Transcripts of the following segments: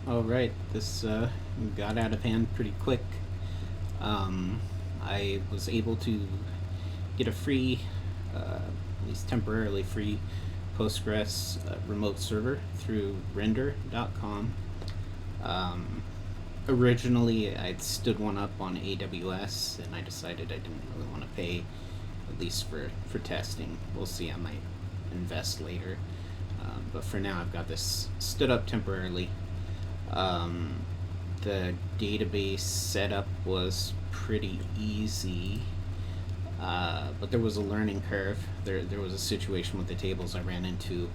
All right, this got out of hand pretty quick. I was able to get a free, at least temporarily free, Postgres remote server through render.com. Originally, I'd stood one up on AWS, and I decided I didn't really want to pay, at least for testing. We'll see, I might invest later. But for now, I've got this stood up temporarily. The database setup was pretty easy, but there was a learning curve. There was a situation with the tables I ran into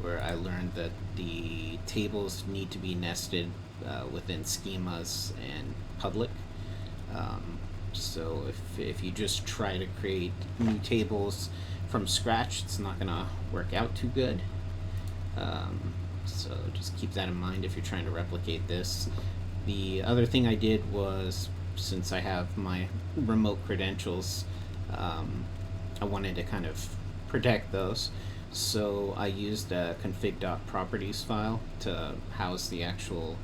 where I learned that the tables need to be nested within schemas and public. So if you just try to create new tables from scratch, it's not going to work out too good. So just keep that in mind if you're trying to replicate this. The other thing I did was, since I have my remote credentials, I wanted to kind of protect those. So I used a config.properties file to house the actual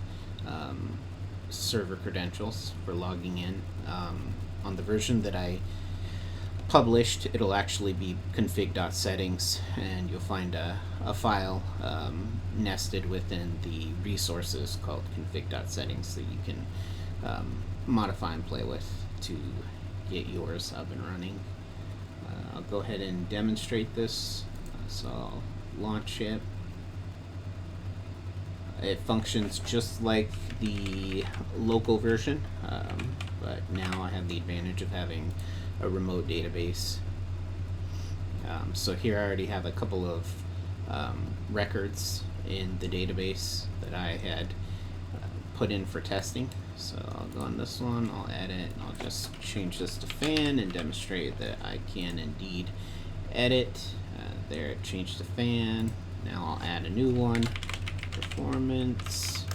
server credentials for logging in. On the version that I published, it'll actually be config.settings, and you'll find a file nested within the resources called config.settings that you can modify and play with to get yours up and running. I'll go ahead and demonstrate this. So I'll launch it. It functions just like the local version, but now I have the advantage of having a remote database. So here I already have a couple of records in the database that I had put in for testing. So I'll go on this one, I'll edit, and I'll just change this to fan and demonstrate that I can indeed edit. There, it changed to fan. Now I'll add a new one. Performance,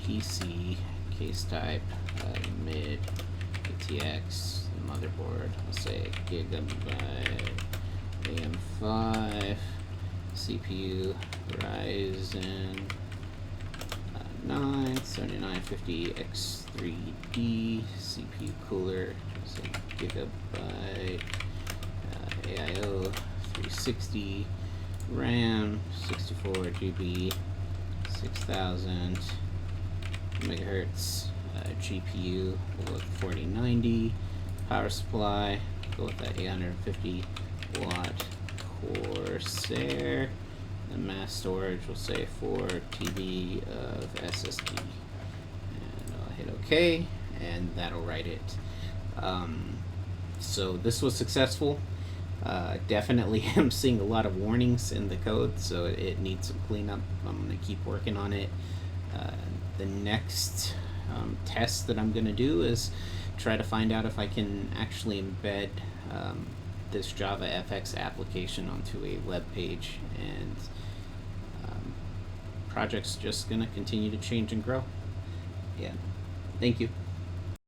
PC, case type, mid, ATX, motherboard, I'll say gigabyte, AM5, CPU, Ryzen 9 7950X3D, CPU cooler, I'll say gigabyte, AIO 360, RAM 64 GB, 6000 megahertz, GPU, we'll go with 4090, power supply, go with that 850 watt Corsair, and mass storage, we'll say 4 TB of SSD, and I'll hit OK, and that'll write it. So this was successful. Definitely am seeing a lot of warnings in the code, so it needs some cleanup. I'm going to keep working on it. The next test that I'm going to do is try to find out if I can actually embed this JavaFX application onto a web page, and project's just going to continue to change and grow. Yeah, thank you.